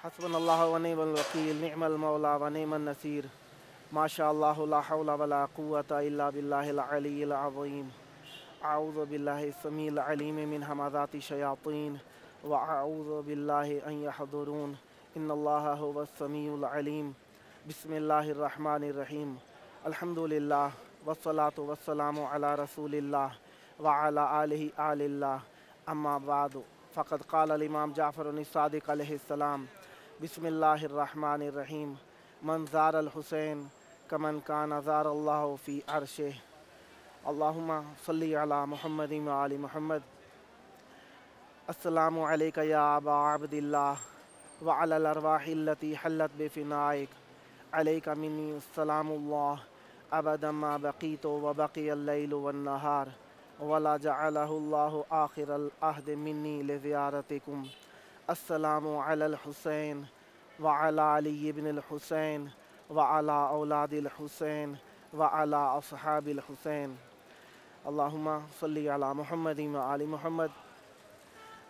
हस्बुनल्लाहु व निअमल वकील निअमल मौला व निअमन नसीर माशाअल्लाहु ला हौला वला कुव्वता इल्ला बिल्लाहिल अलिय्यिल अज़ीम अऊज़ु बिल्लाहि समीइल अलीम मिन हमाज़ाति शयातीन व अऊज़ु बिल्लाहि अन यहज़ुरून इन्नल्लाहा हुवस समीउल अलीम बिस्मिल्लाहिर रहमानिर रहीम अल्हम्दुलिल्लाह वस्सलातु वस्सलामु अला रसूलिल्लाह व अला आलिहि आलिल्लाह अम्मा बाद फ़क़द क़ाल अल इमाम जाफ़र सादिक़ अलैहिस्सलाम बिस्मिल्लाहिर्रहमानिर्रहीम मन ज़ार अल हुसैन कमन कान ज़ार अल्लाहु फ़ी अर्शिह अल्लाहुम्मा सल्लि अला मुहम्मदिन व आलि मुहम्मद। अस्सलामु अलैका या अबा अब्दिल्लाह व अलल अरवाहिल्लती हल्लत बिफ़िनाइक अलैका मिन्नी सलामुल्लाह अबदम मा बक़ीतु व बक़ियल लैलु वन नहार वला जअलहुल्लाहु आखिरल अहद मिन्नी लिज़ियारतिकुम। अस्सलामु अलल हुसैन व अला अली इब्निल हुसैन व अला औलादिल हुसैन व अला अस्हाबिल हुसैन अल्लाहुम्मा सल्लि अला मुहम्मदिन व आलि मुहम्मद।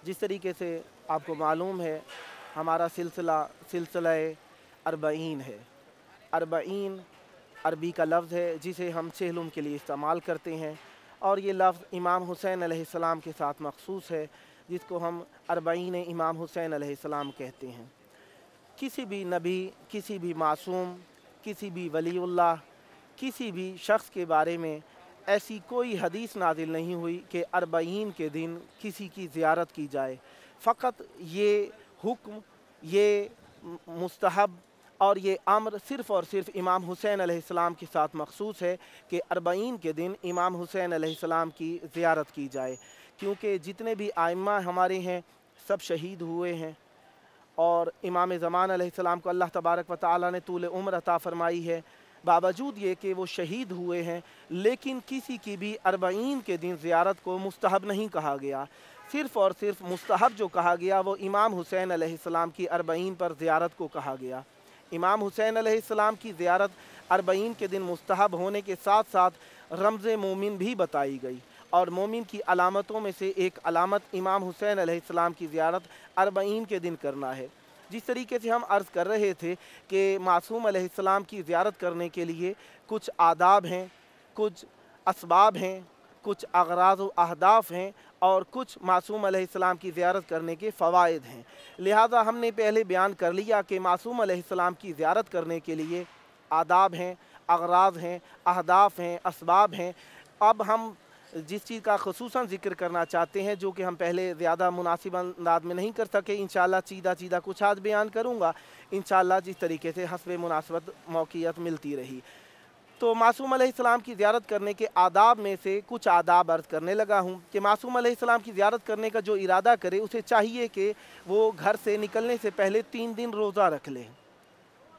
जिस तरीके से आपको मालूम है हमारा सिलसिला अरबईन है। अरबईन अरबी का लफ्ज़ है जिसे हम चेहलुम के लिए इस्तेमाल करते हैं और ये लफ्ज़ इमाम हुसैन अलैहिस्सलाम के साथ मखसूस है जिसको हम अरबईन इमाम हुसैन अलैहिस्सलाम कहते हैं। किसी भी नबी, किसी भी मासूम, किसी भी वलीउल्लाह, किसी भी शख्स के बारे में ऐसी कोई हदीस नाजिल नहीं हुई कि अरबईन के दिन किसी की ज़ियारत की जाए। फ़कत ये हुक्म, ये मुस्तहब और ये अम्र सिर्फ़ और सिर्फ इमाम हुसैन अलैहिस्सलाम के साथ मखसूस है कि अरबईन के दिन इमाम हुसैन अलैहिस्सलाम की ज़ियारत की जाए, क्योंकि जितने भी आइम्मा हमारे हैं सब शहीद हुए हैं और इमाम ज़मान अलैहिस्सलाम को अल्लाह तबारक व तआला ने तूल उम्र अता फ़रमाई है। बावजूद ये कि वो शहीद हुए हैं लेकिन किसी की भी अरबईन के दिन ज़ियारत को मुस्तहब नहीं कहा गया। सिर्फ़ और सिर्फ मुस्तहब जो कहा गया वो इमाम हुसैन अलैहिस्सलाम की अरबईन पर ज़ियारत को कहा गया। इमाम हुसैन अलैहिस्सलाम की ज़ियारत अरबईन के दिन मुस्तहब होने के साथ साथ रमज़ मोमिन भी बताई गई और मोमिन की अलामतों में से एक अलामत इमाम हुसैन अलैहिस्सलाम की ज़ियारत अरबईन के दिन करना है। जिस तरीके से हम अर्ज़ कर रहे थे कि मासूम अलैहिस्सलाम की ज़ियारत करने के लिए कुछ आदाब हैं, कुछ असबाब हैं, कुछ अग़राज़ व अहदाफ़ हैं और कुछ मासूम अलैहिस्सलाम की ज़ियारत करने के फ़वाइद हैं। लिहाजा हमने पहले बयान कर लिया कि मासूम अलैहिस्सलाम की ज़ियारत करने के लिए आदाब हैं, अग़राज़ हैं, अहदाफ़ हैं, असबाब हैं। अब हम जिस चीज़ का ख़ुसूसन ज़िक्र करना चाहते हैं जो कि हम पहले ज़्यादा मुनासिब अंदाज में नहीं कर सके, इंशाअल्लाह सीधा कुछ आज बयान करूँगा इंशाअल्लाह जिस तरीके से हस्बे मुनासिबत मौक़ियत मिलती रही। तो मासूम अलैहिस्सलाम की ज़ियारत करने के आदाब में से कुछ आदाब अर्ज़ करने लगा हूँ कि मासूम अलैहिस्सलाम की ज़ियारत करने का जो इरादा करे उसे चाहिए कि वो घर से निकलने से पहले 3 दिन रोज़ा रख ले।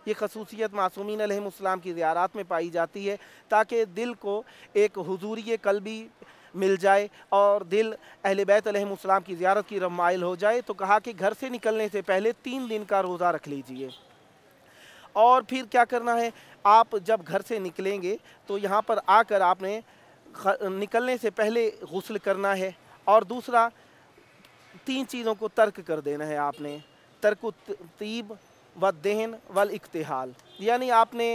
ये खसूसियत मासूमीन अलैहिमुस्सलाम की ज़ियारत में पाई जाती है ताकि दिल को एक हुजूरी क़ल्बी मिल जाए और दिल अहले बैत अलैहिमुस्सलाम की ज़ियारत की तरफ माइल हो जाए। तो कहा कि घर से निकलने से पहले 3 दिन का रोज़ा रख लीजिए। और फिर क्या करना है, आप जब घर से निकलेंगे तो यहाँ पर आकर आपने निकलने से पहले गुस्ल करना है और दूसरा 3 चीज़ों को तर्क कर देना है आपने, तर्क तीब व दहन वल इक्तिहाल, यानी आपने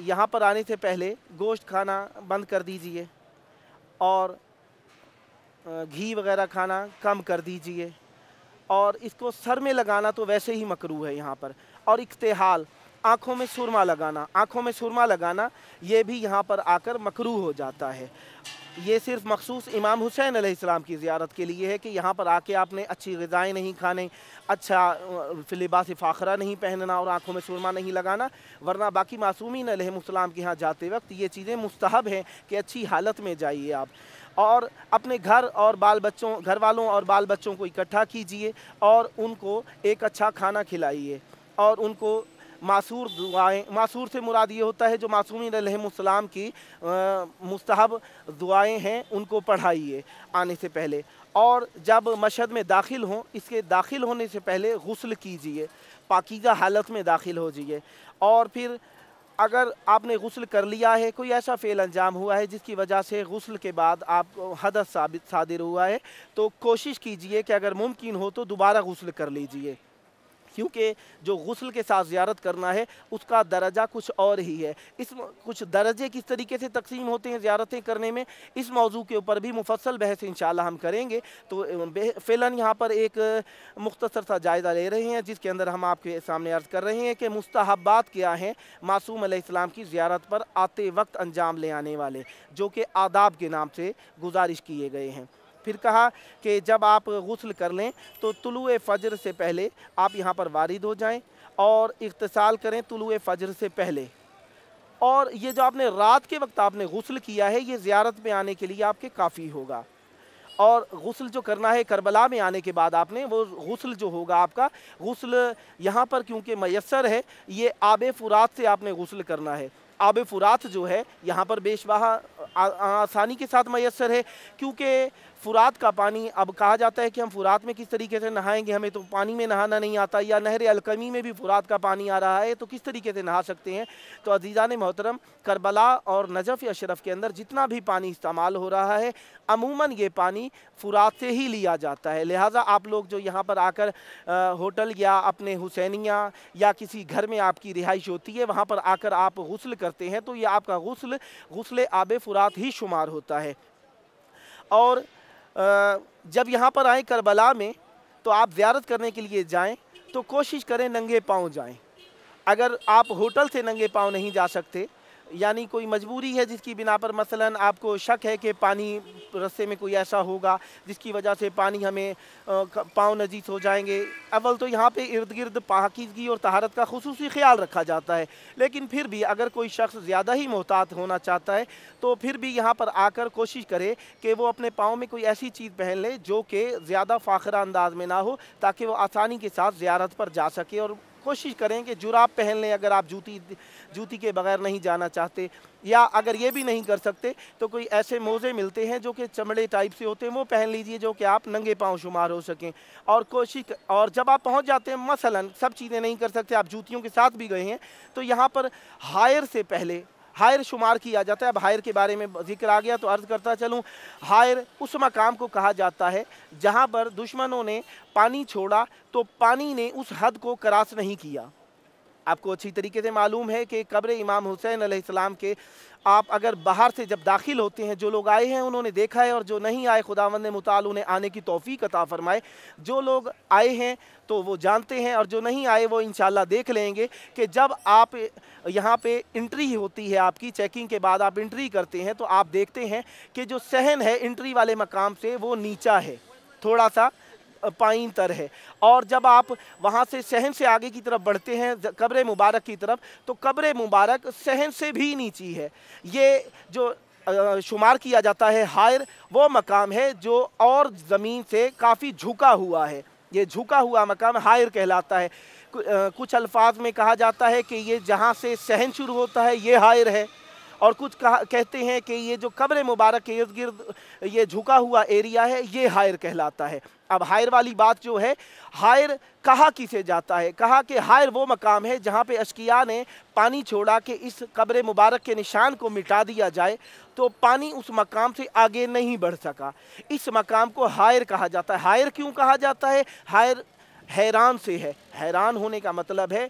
यहाँ पर आने से पहले गोश्त खाना बंद कर दीजिए और घी वगैरह खाना कम कर दीजिए और इसको सर में लगाना तो वैसे ही मकरूह है यहाँ पर। और इक्तिहाल, आँखों में सुरमा लगाना, आँखों में सुरमा लगाना ये भी यहाँ पर आकर मकरूह हो जाता है। ये सिर्फ मखसूस इमाम हुसैन अलैहिस्सलाम की ज़ियारत के लिए है कि यहाँ पर आके आपने अच्छी ग़िज़ाएँ नहीं खाने, अच्छा लिबास फ़ाख़रा नहीं पहनना और आँखों में सुरमा नहीं लगाना, वरना बाकी मासूमीन अलैहिमुस्सलाम के यहाँ जाते वक्त ये चीज़ें मुस्तहब हैं कि अच्छी हालत में जाइए आप। और अपने घर वालों और बाल बच्चों को इकट्ठा कीजिए और उनको एक अच्छा खाना खिलाइए और उनको मासूर दुआएँ, मासूर से मुराद ये होता है जो मासूमीन अलैहिमुस्सलाम की मुस्तहब दुआएँ हैं उनको पढ़ाइए आने से पहले। और जब मशहद में दाखिल हों, इसके दाखिल होने से पहले गुस्ल कीजिए, पाकीज़ा हालत में दाखिल हो जाइए। और फिर अगर आपने गुस्ल कर लिया है, कोई ऐसा फ़ेल अंजाम हुआ है जिसकी वजह से गुस्ल के बाद आपको हदस सादिर हुआ है, तो कोशिश कीजिए कि अगर मुमकिन हो तो दोबारा गुस्ल कर लीजिए। کیونکہ جو غسل کے ساتھ زیارت کرنا ہے اس کا درجہ کچھ اور ہی ہے. کچھ درجے کس طریقے سے تقسیم ہوتے ہیں زیارتیں کرنے میں، اس موضوع کے اوپر بھی مفصل بحث انشاءاللہ ہم کریں گے. تو فعلاً یہاں پر ایک مختصر سا جائزہ لے رہے ہیں جس کے اندر ہم آپ کے سامنے عرض کر رہے ہیں کہ مستحبات کیا ہیں معصوم علیہ السلام کی زیارت پر آتے وقت انجام لے آنے والے، جو کہ آداب کے نام سے گزارش کیے گئے ہیں. پھر کہا کہ جب آپ غسل کر لیں تو طلوع فجر سے پہلے آپ یہاں پر وارد ہو جائیں اور اغتسال کریں طلوع فجر سے پہلے. اور یہ جو آپ نے رات کے وقت آپ نے غسل کیا ہے یہ زیارت میں آنے کے لیے آپ کے کافی ہوگا. اور غسل جو کرنا ہے کربلا میں آنے کے بعد آپ نے وہ غسل جو ہوگا آپ کا غسل یہاں پر کیونکہ میسر ہے، یہ آب فرات سے آپ نے غسل کرنا ہے. آب فرات جو ہے یہاں پر بیش بہا آسانی کے ساتھ میسر ہے، کیونکہ فرات کا پانی اب کہا جاتا ہے کہ ہم فرات میں کس طریقے سے نہائیں گے، ہمیں تو پانی میں نہانا نہیں آتا، یا نہر القمی میں بھی فرات کا پانی آ رہا ہے تو کس طریقے سے نہا سکتے ہیں. تو عزیزان محترم، کربلا اور نجف اشرف کے اندر جتنا بھی پانی استعمال ہو رہا ہے عموماً یہ پانی فرات سے ہی لیا جاتا ہے. لہٰذا آپ لوگ جو یہاں پر آ کر ہوٹل یا اپنے حسینیہ یا کسی گھر میں آپ کی رہائش ہوتی ہے وہاں پر آ کر آپ غسل کرتے ہیں تو یہ آپ کا غسل آب فرات ہی شمار ہوتا ہے. اور جب یہاں پر آئیں کربلا میں تو آپ زیارت کرنے کے لیے جائیں تو کوشش کریں ننگے پاؤں جائیں. اگر آپ ہوٹل سے ننگے پاؤں نہیں جا سکتے، یعنی کوئی مجبوری ہے جس کی بنا پر مثلاً آپ کو شک ہے کہ پانی رستے میں کوئی ایسا ہوگا جس کی وجہ سے پانی ہمیں پاؤں نجیس ہو جائیں گے. اول تو یہاں پہ ارد گرد پاکیزگی اور طہارت کا خصوصی خیال رکھا جاتا ہے، لیکن پھر بھی اگر کوئی شخص زیادہ ہی محتاط ہونا چاہتا ہے تو پھر بھی یہاں پر آ کر کوشش کرے کہ وہ اپنے پاؤں میں کوئی ایسی چیز پہن لے جو کہ زیادہ فاخرہ انداز میں نہ ہو، تاکہ وہ آسانی کے ساتھ زیارت پر جا سکے. اور کوشش کریں کہ جراب پہن لیں اگر آپ جوتی کے بغیر نہیں جانا چاہتے، یا اگر یہ بھی نہیں کر سکتے تو کوئی ایسے موزے ملتے ہیں جو کہ چمڑے ٹائپ سے ہوتے ہیں وہ پہن لیجئے جو کہ آپ ننگے پاؤں شمار ہو سکیں. اور جب آپ پہنچ جاتے ہیں مثلاً سب چیزیں نہیں کر سکتے، آپ جوتیوں کے ساتھ بھی گئے ہیں تو یہاں پر حائر سے پہلے حائر شمار کیا جاتا ہے. اب حائر کے بارے میں ذکر آ گیا تو عرض کرتا چلوں، حائر اس مقام کو کہا جاتا ہے جہاں پر دشمنوں نے پانی چھوڑا تو پانی نے اس حد کو کراس نہیں کیا. آپ کو اچھی طریقے سے معلوم ہے کہ قبر امام حسین علیہ السلام کے آپ اگر باہر سے جب داخل ہوتے ہیں، جو لوگ آئے ہیں انہوں نے دیکھا ہے، اور جو نہیں آئے خداوند متعال انہیں آنے کی توفیق عطا فرمائے. جو لوگ آئے ہیں تو وہ جانتے ہیں، اور جو نہیں آئے وہ انشاءاللہ دیکھ لیں گے کہ جب آپ یہاں پہ انٹری ہوتی ہے، آپ کی چیکنگ کے بعد آپ انٹری کرتے ہیں تو آپ دیکھتے ہیں کہ جو صحن ہے انٹری والے مقام سے وہ نیچا ہے، تھوڑا سا پائیں تر ہے. اور جب آپ وہاں سے صحن سے آگے کی طرف بڑھتے ہیں قبر مبارک کی طرف تو قبر مبارک صحن سے بھی نیچی ہے. یہ جو شمار کیا جاتا ہے حائر، وہ مقام ہے جو اور زمین سے کافی جھکا ہوا ہے. یہ جھکا ہوا مقام حائر کہلاتا ہے. کچھ الفاظ میں کہا جاتا ہے کہ یہ جہاں سے صحن شروع ہوتا ہے یہ حائر ہے، اور کچھ کہتے ہیں کہ یہ جو قبر مبارک کے ارد گرد یہ جھکا ہوا ایریا ہے یہ حائر کہلاتا ہے. اب حائر والی بات جو ہے، حائر کہا کسے جاتا ہے؟ کہا کہ حائر وہ مقام ہے جہاں پہ اشقیاء نے پانی چھوڑا کہ اس قبر مبارک کے نشان کو مٹا دیا جائے، تو پانی اس مقام سے آگے نہیں بڑھ سکا. اس مقام کو حائر کہا جاتا ہے. حائر کیوں کہا جاتا ہے؟ حائر حیران سے ہے. حیران ہونے کا مطلب ہے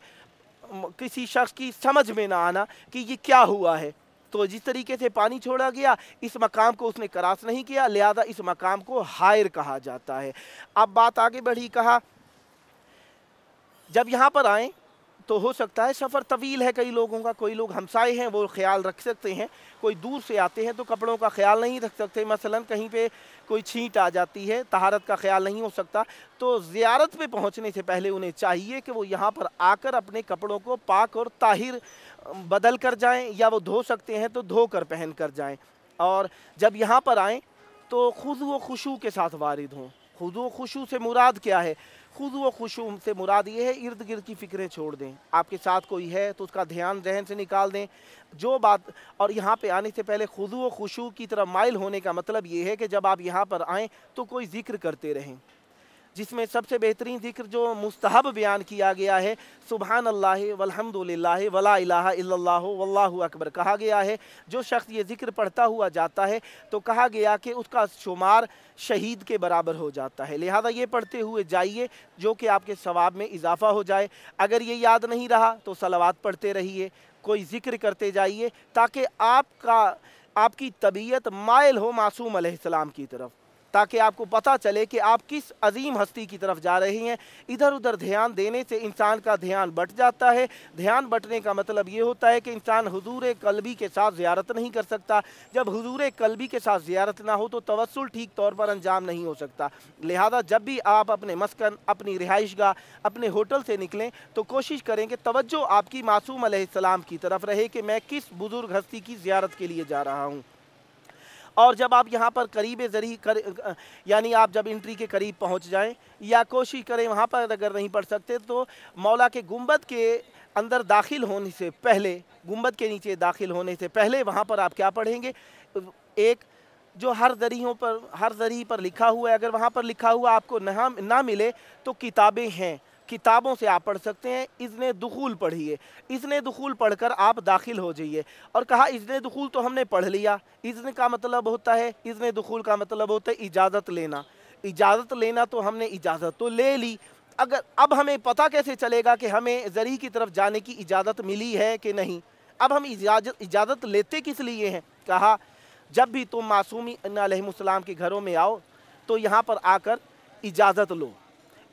کسی شخص کی سمجھ میں نہ آنا کہ یہ کیا ہوا ہے. تو جس طریقے سے پانی چھوڑا گیا اس مقام کو اس نے کراس نہیں کیا، لہذا اس مقام کو حائر کہا جاتا ہے. اب بات آگے بڑھی، کہا جب یہاں پر آئیں تو ہو سکتا ہے سفر طویل ہے کئی لوگوں کا، کوئی لوگ ہمسائے ہیں وہ خیال رکھ سکتے ہیں، کوئی دور سے آتے ہیں تو کپڑوں کا خیال نہیں رکھ سکتے، مثلاً کہیں پہ کوئی چھینٹ آ جاتی ہے، طہارت کا خیال نہیں ہو سکتا، تو زیارت پہ پہنچنے سے پہلے انہیں چاہیے کہ وہ یہاں پر آ کر اپنے کپڑوں کو پاک اور طاہر بدل کر جائیں، یا وہ دھو سکتے ہیں تو دھو کر پہن کر جائیں. اور جب یہاں پر آئیں تو خضوع و خشوع کے ساتھ وارد ہوں. خضوع و خشوع سے مراد کیا ہے؟ خضوع و خشوع سے مراد یہ ہے ارد گرد کی فکریں چھوڑ دیں. آپ کے ساتھ کوئی ہے تو اس کا دھیان ذہن سے نکال دیں جو بات. اور یہاں پہ آنے سے پہلے خضوع و خشوع کی طرف مائل ہونے کا مطلب یہ ہے کہ جب آپ یہاں پر آئیں تو کوئی ذکر کرتے رہیں. जिसमें सबसे बेहतरीन ज़िक्र जो मुस्तहब बयान किया गया है, सुबहान अल्लाह वल्हम्दुलिल्लाह वला इलाहा इल्लल्लाह वल्लाहु अकबर कहा गया है। जो शख्स ये ज़िक्र पढ़ता हुआ जाता है तो कहा गया कि उसका शुमार शहीद के बराबर हो जाता है। लिहाजा ये पढ़ते हुए जाइए जो कि आपके सवाब में इजाफ़ा हो जाए। अगर ये याद नहीं रहा तो सलावात पढ़ते रहिए, कोई ज़िक्र करते जाइए, ताकि आपकी तबीयत माइल हो मासूम अलैहिस्सलाम की तरफ, ताकि आपको पता चले कि आप किस अजीम हस्ती की तरफ जा रही हैं। इधर उधर ध्यान देने से इंसान का ध्यान बट जाता है। ध्यान बटने का मतलब ये होता है कि इंसान हुजूर कल्बी के साथ ज़ियारत नहीं कर सकता। जब हुजूर कल्बी के साथ ज़ियारत ना हो तो तवस्सुल ठीक तौर पर अंजाम नहीं हो सकता। लिहाजा जब भी आप अपने मस्कन, अपनी रिहाइशगाह, अपने होटल से निकलें तो कोशिश करें कि तवज्जो आपकी मासूम अलैहिस्सलाम की तरफ रहे कि मैं किस बुज़ुर्ग हस्ती की ज़ियारत के लिए जा रहा हूँ। और जब आप यहाँ पर करीब यानी आप जब एंट्री के करीब पहुँच जाएं, या कोशिश करें वहाँ पर अगर नहीं पढ़ सकते तो मौला के गुंबद के अंदर दाखिल होने से पहले, गुंबद के नीचे दाखिल होने से पहले वहाँ पर आप क्या पढ़ेंगे, एक जो हर ज़री पर लिखा हुआ है, अगर वहाँ पर लिखा हुआ आपको ना मिले तो किताबें हैं, किताबों से आप पढ़ सकते हैं। इज़्ने दुखूल पढ़िए, इज़्ने दुखूल पढ़कर आप दाखिल हो जाइए। और कहा इज़्ने दुखूल तो हमने पढ़ लिया। इज़्न का मतलब होता है, इज़्ने दुखूल का मतलब होता है इजाज़त लेना। इजाज़त लेना तो हमने इजाज़त तो ले ली, अगर अब हमें पता कैसे चलेगा कि हमें ज़री की तरफ जाने की इजाज़त मिली है कि नहीं। अब हम इजाज़त लेते किस लिए हैं। कहा जब भी तुम मासूमीन अलैहिस्सलाम के घरों में आओ तो यहाँ पर आकर इजाज़त लो,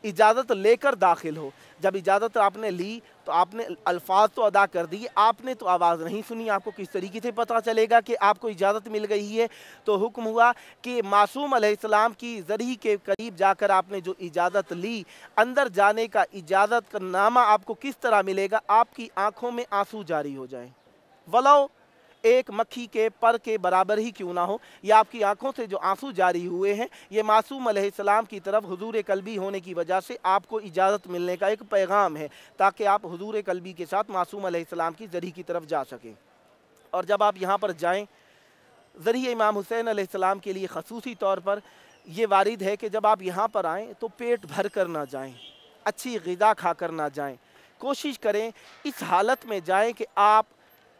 इजाज़त लेकर दाखिल हो। जब इजाज़त आपने ली तो आपने अल्फाज तो अदा कर दिए, आपने तो आवाज़ नहीं सुनी। आपको किस तरीके से पता चलेगा कि आपको इजाज़त मिल गई है। तो हुक्म हुआ कि मासूम अलैहिस्सलाम की ज़री के करीब जाकर आपने जो इजाज़त ली, अंदर जाने का इजाज़त का नामा आपको किस तरह मिलेगा, आपकी आँखों में आंसू जारी हो जाए, वलो एक मक्खी के पर के बराबर ही क्यों ना हो। या आपकी आंखों से जो आंसू जारी हुए हैं, ये मासूम अलैहिस्सलाम की तरफ हुजूर कल्बी होने की वजह से आपको इजाज़त मिलने का एक पैगाम है, ताकि आप हुजूर कल्बी के साथ मासूम अलैहिस्सलाम की ज़री की तरफ जा सकें। और जब आप यहाँ पर जाएँ, ज़री इमाम हुसैन अलैहिस्सलाम के लिए ख़ुसूसी तौर पर यह वारिद है कि जब आप यहाँ पर आएँ तो पेट भर कर ना जाएँ, अच्छी ग़िज़ा खा कर ना जाएँ। कोशिश करें इस हालत में जाएँ कि आप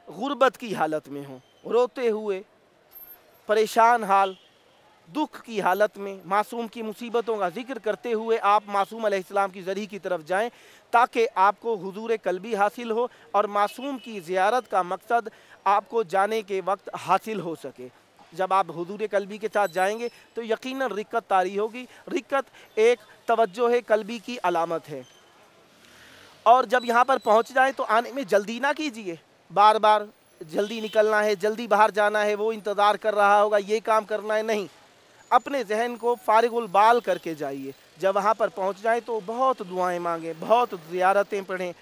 गुर्बत की हालत में हों, रोते हुए, परेशान हाल, दुख की हालत में, मासूम की मुसीबतों का जिक्र करते हुए आप मासूम अलैहिस्सलाम की ज़री की तरफ जाएं, ताकि आपको हुजूर कल्बी हासिल हो और मासूम की ज़ियारत का मकसद आपको जाने के वक्त हासिल हो सके। जब आप हुजूर कल्बी के साथ जाएंगे तो यकीनन रिक्कत तारी होगी। रिक्कत एक तवज्जो है, कल्बी की अलामत है। और जब यहाँ पर पहुँच जाए तो आने में जल्दी ना कीजिए, बार बार जल्दी निकलना है, जल्दी बाहर जाना है, वो इंतज़ार कर रहा होगा, ये काम करना है, नहीं। अपने जहन को फारिगुल बाल करके जाइए। जब वहाँ पर पहुँच जाएं तो बहुत दुआएं मांगें, बहुत ज़ियारतें पढ़ें,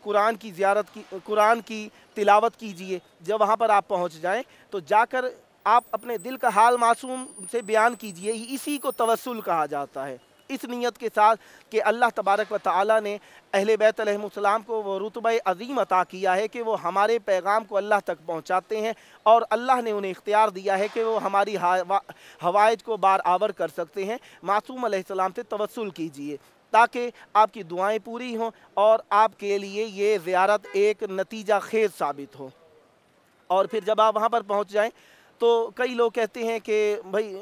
कुरान की तिलावत कीजिए। जब वहाँ पर आप पहुँच जाएं तो जाकर आप अपने दिल का हाल मासूम से बयान कीजिए। इसी को तवस्सुल कहा जाता है। इस नीयत के साथ कि अल्लाह तबारक व तआला ने अहले बैत अलैहिस्सलाम को वो रुतबा अज़ीम अता किया है कि वो हमारे पैगाम को अल्लाह तक पहुँचाते हैं, और अल्लाह ने उन्हें इख्तियार दिया है कि वो हमारी हवाइज को बार आवर कर सकते हैं। मासूम अलैहिस्सलाम से तवस्सुल कीजिए ताकि आपकी दुआएं पूरी हों और आपके लिए ये ज़ियारत एक नतीजा खेज साबित हो। और फिर जब आप वहाँ पर पहुँच जाएँ तो कई लोग कहते हैं कि भाई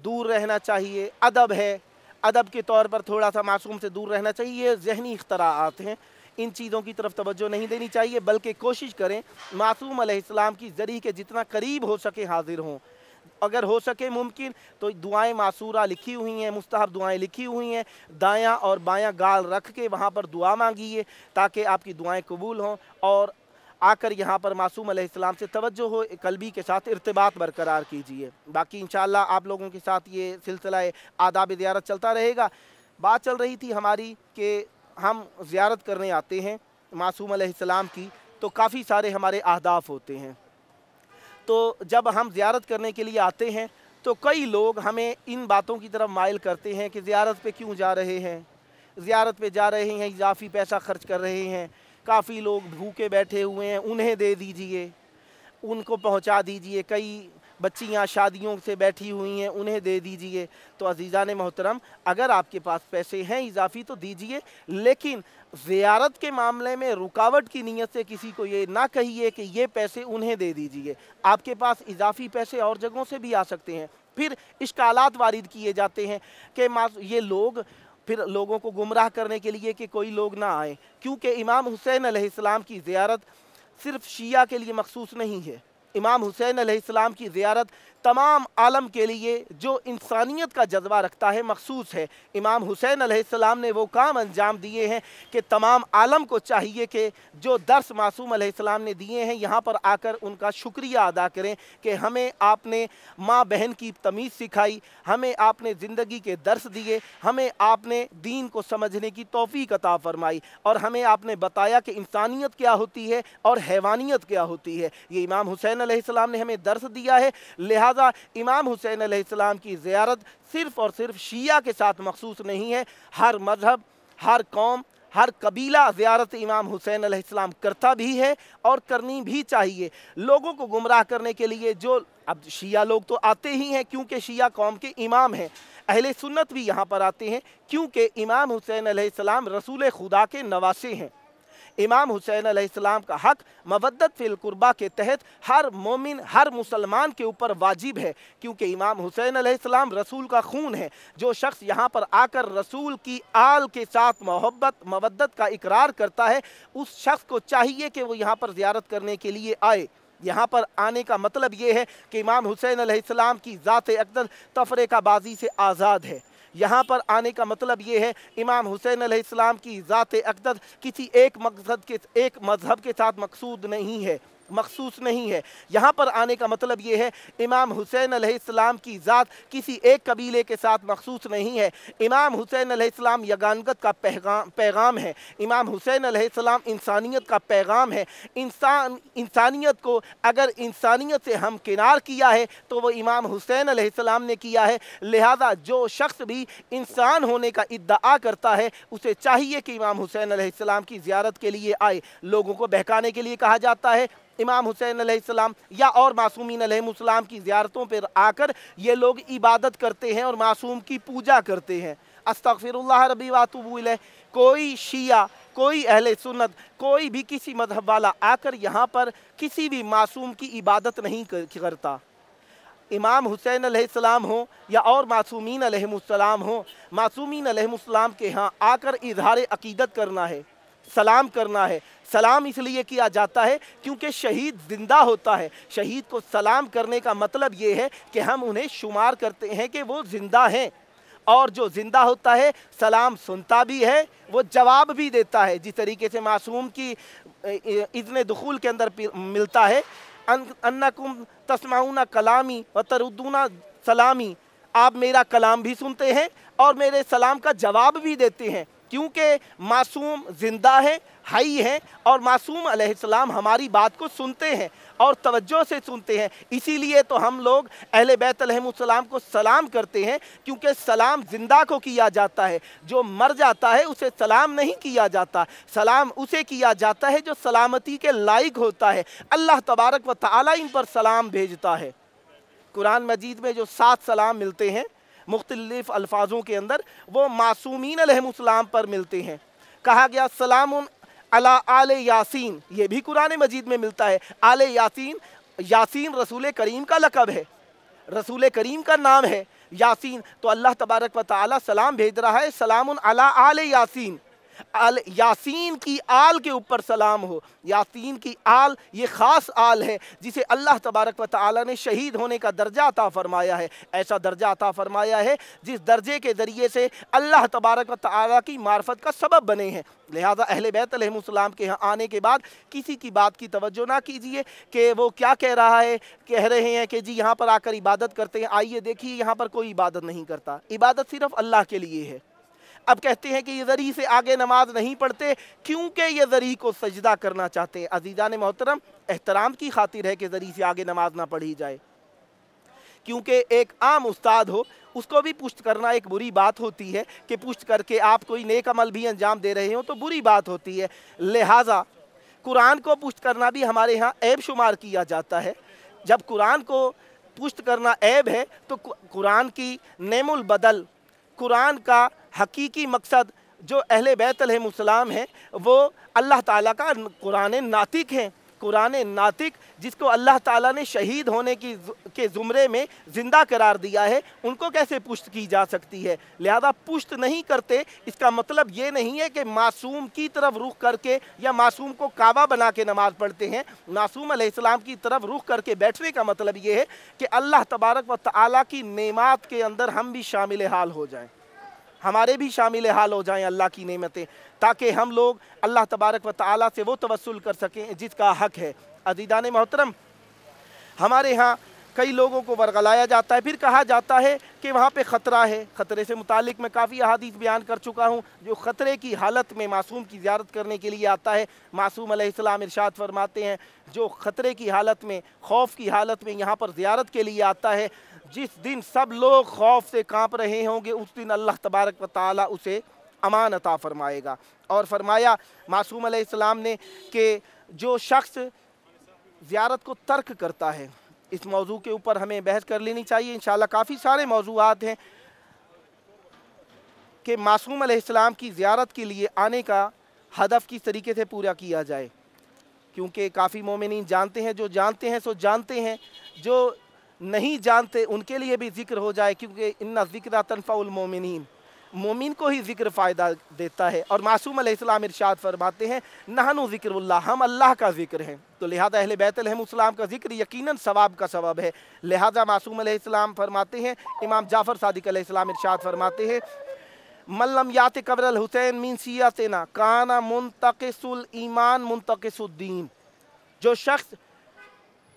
दूर रहना चाहिए, अदब है, अदब के तौर पर थोड़ा सा मासूम से दूर रहना चाहिए। ये ज़हनी इख्तराआत हैं, इन चीज़ों की तरफ तवज्जो नहीं देनी चाहिए, बल्कि कोशिश करें मासूम अलैहिस्सलाम की ज़री के जितना करीब हो सके हाजिर हों। अगर हो सके मुमकिन तो दुआएं मासूरा लिखी हुई हैं, मुस्तहब दुआएं लिखी हुई हैं, दायां और बायां गाल रख के वहाँ पर दुआ मांगिए ताकि आपकी दुआएं कबूल हों। और आकर यहाँ पर मासूम अलैहिस्सलाम से तवज्जो हो, कल्बी के साथ इर्तिबात बरकरार कीजिए। बाकी इंशाअल्लाह आप लोगों के साथ ये सिलसिला आदाब ज़ियारत चलता रहेगा। बात चल रही थी हमारी कि हम ज़ियारत करने आते हैं मासूम अलैहिस्सलाम की तो काफ़ी सारे हमारे अहदाफ होते हैं। तो जब हम ज़ियारत करने के लिए आते हैं तो कई लोग हमें इन बातों की तरफ माइल करते हैं कि ज़ियारत पे क्यों जा रहे हैं, ज़ियारत पे जा रहे हैं इजाफ़ी पैसा खर्च कर रहे हैं, काफ़ी लोग भूखे बैठे हुए हैं, उन्हें दे दीजिए, उनको पहुंचा दीजिए। कई बच्चियाँ शादियों से बैठी हुई हैं उन्हें दे दीजिए। तो अजीज़ान मोहतरम, अगर आपके पास पैसे हैं इजाफ़ी तो दीजिए, लेकिन ज़ियारत के मामले में रुकावट की नीयत से किसी को ये ना कहिए कि ये पैसे उन्हें दे दीजिए। आपके पास इजाफ़ी पैसे और जगहों से भी आ सकते हैं। फिर इश्कालात वारिद किए जाते हैं कि ये लोग फिर लोगों को गुमराह करने के लिए कि कोई लोग ना आए, क्योंकि इमाम हुसैन अलैहिस्सलाम की ज़ियारत सिर्फ शिया के लिए मखसूस नहीं है। इमाम हुसैन अलैहिस्सलाम की ज़ियारत तमाम आलम के लिए जो इंसानियत का जज्बा रखता है मखसूस है। इमाम हुसैन अलैहिस्सलाम ने वो काम अंजाम दिए हैं कि तमाम आलम को चाहिए कि जो दर्स मासूम अलैहिस्सलाम ने दिए हैं यहाँ पर आकर उनका शुक्रिया अदा करें कि हमें आपने माँ बहन की तमीज़ सिखाई, हमें आपने ज़िंदगी के दर्स दिए, हमें आपने दीन को समझने की तौफ़ीक अता फ़रमाई और हमें आपने बताया कि इंसानियत क्या होती है और हैवानियत क्या होती है। ये इमाम हुसैन अलैहिस्सलाम ने हमें दर्स दिया है। लिहाजा इमाम हुसैन अलैहिस्सलाम की ज़ियारत सिर्फ़ और सिर्फ शिया के साथ मखसूस नहीं है। हर मज़हब, हर कौम, हर कबीला ज़ियारत इमाम हुसैन अलैहिस्सलाम करता भी है और करनी भी चाहिए। लोगों को गुमराह करने के लिए जो अब शिया लोग तो आते ही हैं क्योंकि शिया कौम के इमाम हैं, अहले सुन्नत भी यहाँ पर आते हैं क्योंकि इमाम हुसैन अलैहिस्सलाम रसूल खुदा के नवासे हैं। इमाम हुसैन अलैहिस्सलाम का हक़ मवद्दत फिल कुर्बा के तहत हर मोमिन, हर मुसलमान के ऊपर वाजिब है, क्योंकि इमाम हुसैन अलैहिस्सलाम रसूल का खून है। जो शख्स यहाँ पर आकर रसूल की आल के साथ मोहब्बत मवद्दत का इकरार करता है, उस शख्स को चाहिए कि वो यहाँ पर ज़ियारत करने के लिए आए। यहाँ पर आने का मतलब ये है कि इमाम हुसैन अलैहिस्सलाम की ज़ात अक़दस तफ़रीक़ाबाज़ी से आज़ाद है। यहाँ पर आने का मतलब ये है इमाम हुसैन अलैहिस्सलाम की ज़ात अक़दस किसी एक मज़हब के साथ मकसूद नहीं है, मखसूस नहीं है। यहाँ पर आने का मतलब ये है इमाम हुसैन अलैहिस्सलाम की ज़ात किसी एक कबीले के साथ मखसूस नहीं है। इमाम हुसैन अलैहिस्सलाम यगानगत का पैगाम है। इमाम हुसैन अलैहिस्सलाम इंसानियत का पैगाम है। इंसानियत को अगर इंसानियत से हम किनार किया है तो वो इमाम हुसैन अलैहिस्सलाम ने किया है। लिहाजा जो शख्स भी इंसान होने का इद्दआ करता है उसे चाहिए कि इमाम हुसैन अलैहिस्सलाम की ज़ियारत के लिए आए। लोगों को बहकाने के लिए कहा जाता है इमाम हुसैन अलैहिस्सलाम या और मासूमीन अलैहिमुस्सलाम की ज़ियारतों पर आकर ये लोग इबादत करते हैं और मासूम की पूजा करते हैं। अस्तग़फिरुल्लाह रब्बी व अतूबु इलैह। कोई शिया, कोई अहले सुन्नत, कोई भी किसी मज़हब वाला आकर यहाँ पर किसी भी मासूम की इबादत नहीं करता। इमाम हुसैन अलैहिस्सलाम हो या और मासूमीन अलैहिमुस्सलाम हो, मासूमीन अलैहिमुस्सलाम के यहाँ आकर इज़हार अक़ीदत करना है, सलाम करना है। सलाम इसलिए किया जाता है क्योंकि शहीद ज़िंदा होता है। शहीद को सलाम करने का मतलब ये है कि हम उन्हें शुमार करते हैं कि वो ज़िंदा हैं, और जो ज़िंदा होता है सलाम सुनता भी है, वो जवाब भी देता है। जिस तरीके से मासूम की इज़्न दुखूल के अंदर मिलता है अन्नकुम तस्माऊना कलामी व तरुद्दूना सलामी, आप मेरा कलाम भी सुनते हैं और मेरे सलाम का जवाब भी देते हैं, क्योंकि मासूम ज़िंदा है, हई है, और मासूम अलैहिस्सलाम हमारी बात को सुनते हैं और तवज्जो से सुनते हैं। इसीलिए तो हम लोग अहले बैत अलैहिमुस्सलाम को सलाम करते हैं, क्योंकि सलाम ज़िंदा को किया जाता है। जो मर जाता है उसे सलाम नहीं किया जाता। सलाम उसे किया जाता है जो सलामती के लायक होता है। अल्लाह तबारक व तआला इन पर सलाम भेजता है। कुरान मजीद में जो 7 सलाम मिलते हैं मुख्तलिफ अल्फाजों के अंदर, वो मासूमीन अलैहिमुस्सलाम पर मिलते हैं। कहा गया सलामुन अला आले यासीन, ये भी कुरान मजीद में मिलता है। आले यासीन, यासीन रसूल करीम का लक़ब है, रसूल करीम का नाम है यासीन। तो अल्लाह तबारक व तआला सलाम भेज रहा है, सलामुन अला आले यासीन, यासीन की आल के ऊपर सलाम हो। यासीन की आल ये ख़ास आल है जिसे अल्लाह तबारक व तआला ने शहीद होने का दर्जा अता फ़रमाया है। ऐसा दर्जा अता फ़रमाया है जिस दर्जे के ज़रिए से अल्लाह तबारक व तआला की मार्फत का सबब बने हैं। लिहाजा अहले बैत अलैहिमुस्सलाम के यहाँ आने के बाद किसी की बात की तवज्जो ना कीजिए कि वो क्या कह रहा है, कह रहे हैं कि जी यहाँ पर आकर इबादत करते हैं। आइए देखिए, यहाँ पर कोई इबादत नहीं करता, इबादत सिर्फ़ अल्लाह के लिए है। अब कहते हैं कि ये ज़री से आगे नमाज नहीं पढ़ते क्योंकि ये ज़री को सजदा करना चाहते हैं। अज़ीज़ान मोहतरम, एहतराम की खातिर है कि ज़री से आगे नमाज ना पढ़ी जाए, क्योंकि एक आम उस्ताद हो उसको भी पुष्ट करना एक बुरी बात होती है कि पुष्ट करके आप कोई नेक अमल भी अंजाम दे रहे हो तो बुरी बात होती है। लिहाजा कुरान को पुष्ट करना भी हमारे यहाँ ऐब शुमार किया जाता है। जब कुरान को पुष्ट करना ऐब है तो कुरान की नेमुल बदल, कुरान का हकीकी मकसद जो अहले बैत अलैहिमुस्सलाम है वो अल्लाह ताला का कुरान नातिक है। कुरान नातिक जिसको अल्लाह ताला ने शहीद होने के ज़ुमरे में ज़िंदा करार दिया है, उनको कैसे पुष्ट की जा सकती है? लिहाजा पुष्ट नहीं करते इसका मतलब ये नहीं है कि मासूम की तरफ रुख करके या मासूम को काबा बना के नमाज़ पढ़ते हैं। मासूम अलैहिस्सलाम की तरफ रुख करके बैठने का मतलब ये है कि अल्लाह तबारक व तआला की नेमात के अंदर हम भी शामिल हाल हो जाएँ, हमारे भी शामिल हाल हो जाएं अल्लाह की नेमतें, ताकि हम लोग अल्लाह तबारक व तआला से वो तवस्सुल कर सकें जिसका हक़ है। अज़ीज़ान मोहतरम, हमारे यहाँ कई लोगों को वर्गलाया जाता है, फिर कहा जाता है कि वहाँ पे ख़तरा है। ख़तरे से मुतालिक मैं काफ़ी अहादीस बयान कर चुका हूँ। जो ख़तरे की हालत में मासूम की ज़ियारत करने के लिए आता है, मासूम अलैहिस्सलाम इरशाद फरमाते हैं, जो ख़तरे की हालत में, खौफ की हालत में यहाँ पर ज़ियारत के लिए आता है, जिस दिन सब लोग खौफ से काँप रहे होंगे, उस दिन अल्लाह तबारक व तआला उसे अमान अता फरमाएगा। और फरमाया मासूम अलैहिस्सलाम ने कि जो शख्स ज़ियारत को तर्क करता है, इस मौजू के ऊपर हमें बहस कर लेनी चाहिए। इंशाअल्लाह काफ़ी सारे मौजूआत हैं कि मासूम अलैहिस्सलाम की ज़ियारत के लिए आने का हदफ किस तरीके से पूरा किया जाए, क्योंकि काफ़ी मोमिनीन जानते हैं, जो जानते हैं सो जानते हैं, जो नहीं जानते उनके लिए भी ज़िक्र हो जाए, क्योंकि इन्ना ज़िक्रा तनफ़उल मोमिनीन, मोमिन को ही ज़िक्र फ़ायदा देता है। और मासूम अलैहिस्सलाम इरशाद फरमाते हैं, नहनु ज़िक्रुल्लाह, हम अल्लाह का ज़िक्र हैं। तो लिहाजा अहले बैत अलैहिमुस्सलाम का ज़िक्र यकीनन सवाब का सबब है। लिहाजा मासूम अलैहिस्सलाम फरमाते हैं, इमाम जाफ़र सादिक अलैहिस्सलाम इरशाद फरमाते हैं, मल्लम यात कब्रल हुसैन मिन सियातना काना मुंतकिसुल ईमान मुंतकिसुद्दीन, जो शख्स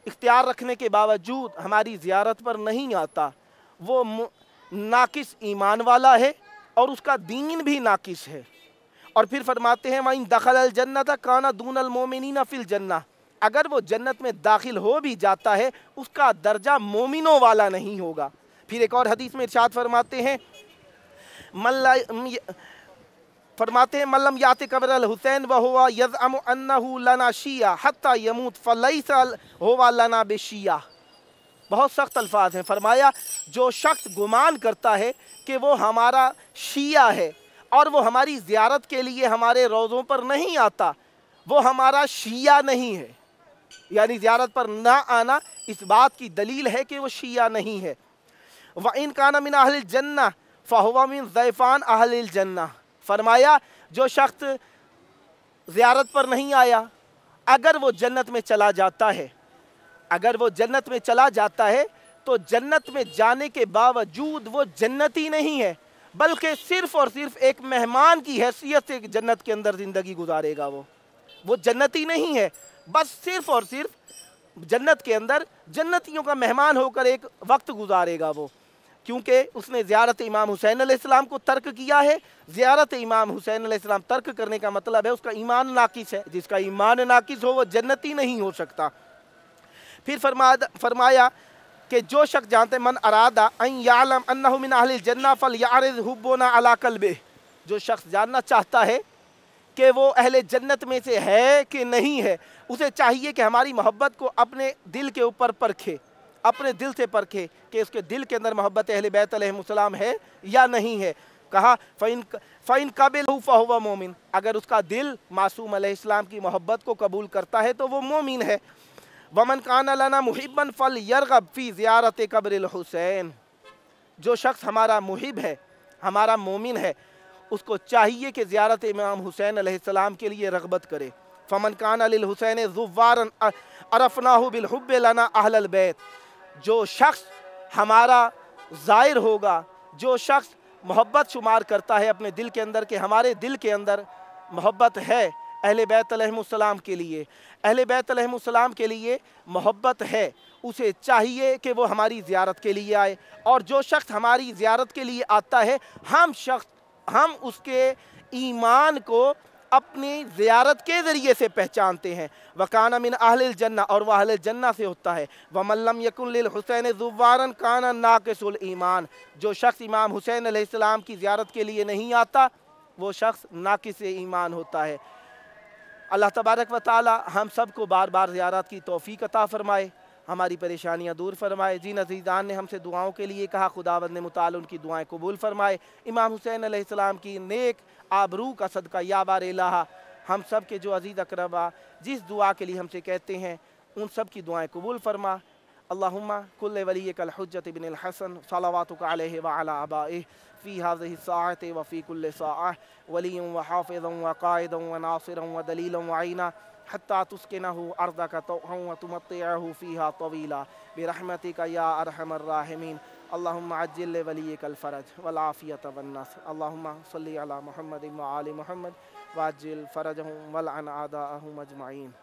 इख्तियार रखने के बावजूद हमारी ज़ियारत पर नहीं आता, वो नाकिस ईमान वाला है और उसका दीन भी नाकिस है। और फिर फरमाते हैं, वइन दखलल जन्नत काना दूनल मोमिनीना फिल जन्नह, अगर वो जन्नत में दाखिल हो भी जाता है उसका दर्जा मोमिनों वाला नहीं होगा। फिर एक और हदीस में इरशाद फरमाते हैं, मल्लम यात कब्रल हुसैन व हुवा यज़अमु अन्नहु लना शिया हत्ता यमूत फलैसा हुवा लना बिशिया। बहुत सख्त अल्फाज हैं। फरमाया, जो शख्स गुमान करता है कि वो हमारा शिया है और वो हमारी ज़ियारत के लिए हमारे रोज़ों पर नहीं आता, वो हमारा शिया नहीं है। यानी ज़ियारत पर ना आना इस बात की दलील है कि वो शिया नहीं है। व इन काना मिन अहलिल जन्नह फ़हुवा मिन ज़ैफ़ान अहलिल जन्नह, फरमाया जो शख्स ज़ियारत पर नहीं आया, अगर वो जन्नत में चला जाता है, अगर वो जन्नत में चला जाता है तो जन्नत में जाने के बावजूद वो जन्नती नहीं है, बल्कि सिर्फ़ और सिर्फ एक मेहमान की हैसियत से जन्नत के अंदर ज़िंदगी गुजारेगा। वो जन्नती नहीं है, बस सिर्फ़ और सिर्फ जन्नत के अंदर जन्नतियों का मेहमान होकर एक वक्त गुजारेगा वो, क्योंकि उसने ज़ियारत इमाम हुसैन अलैहिस्सलाम को तर्क किया है। ज़ियारत इमाम हुसैन अलैहिस्सलाम तर्क करने का मतलब है उसका ईमान नाकिस है। जिसका ईमान नाकिस हो वो जन्नती नहीं हो सकता। फिर फरमाया कि जो शख्स जानते, मन अरादा अन यालम अन्नहु मिन अहलिल जन्नह फलयअरिज़ हुब्बुना अला क़ल्बिह, जो शख्स जानना चाहता है कि वो अहले जन्नत में से है कि नहीं है, उसे चाहिए कि हमारी मोहब्बत को अपने दिल के ऊपर परखे, अपने दिल से परखे कि उसके दिल के अंदर मोहब्बत अहले बैत अलैहिमुस्सलाम है या नहीं है। कहा फ़इन क़बिलहु फ़हुवा मोमिन, अगर उसका दिल मासूम अलैहिस्सलाम की मोहब्बत को कबूल करता है तो वो मोमिन है। वमन काना लना मुहिब्बन फलयरग़ब फ़ी ज़ियारत क़ब्रिल हुसैन, जो शख्स हमारा मुहिब है, हमारा मोमिन है, उसको चाहिए कि ज़ियारत इमाम हुसैन अलैहिस्सलाम के लिए रग़बत करे। फ़मन काना लिल हुसैन ज़ुव्वारन अरफ़नाहु बिल हुब्ब लना अहलल बैत, जो शख्स हमारा ज़ाहिर होगा, जो शख्स मोहब्बत शुमार करता है अपने दिल के अंदर कि हमारे दिल के अंदर मोहब्बत है अहले बैत अलैहिमुस्सलाम के लिए, अहले बैत अलैहिमुस्सलाम के लिए मोहब्बत है, उसे चाहिए कि वो हमारी ज़ियारत के लिए आए। और जो शख्स हमारी ज़ियारत के लिए आता है, हम उसके ईमान को अपनी ज़ियारत के ज़रिए से पहचानते हैं। वकाना मिन अहलिल जन्नह, और वह अहलिल जन्नह से होता है। वमन लम यकुन लिल हुसैन ज़ुव्वारन काना नाक़िसुल ईमान, जो शख्स इमाम हुसैन अलैहिस्सलाम की ज़ियारत के लिए नहीं आता, वो शख्स नाक़िस ईमान होता है। अल्लाह तबारक व तआला हम सब को बार बार ज़ियारत की तौफ़ीक़ अता फ़रमाए, ہماری پریشانیاں دور فرمائے۔ جن عزیزان نے ہم سے دعاؤں کے لیے کہا خداوند نے متعال ان کی دعائیں قبول فرمائے۔ امام حسین علیہ السلام کی نیک آبرو کا صدقہ یا بار الہ ہم سب کے جو عزیز اقربا جس دعا کے لیے ہم سے کہتے ہیں ان سب کی دعائیں قبول فرما۔ اللہم کل ولیک الحجت بن الحسن صلواتک علیہ وعلی آبائہ فی هذه الساعة وفی کل ساعة ولی وحافظا وقائدا وناصرا ودلیلا وعینا حتى تسكنه أرضك طوعا وتمتعه فيها طويلا برحمتك يا أرحم الراحمين اللهم عجل لوليك الفرج والعافية والنصر اللهم صل على محمد وآل محمد وعجل فرجهم ولعن أعداءهم أجمعين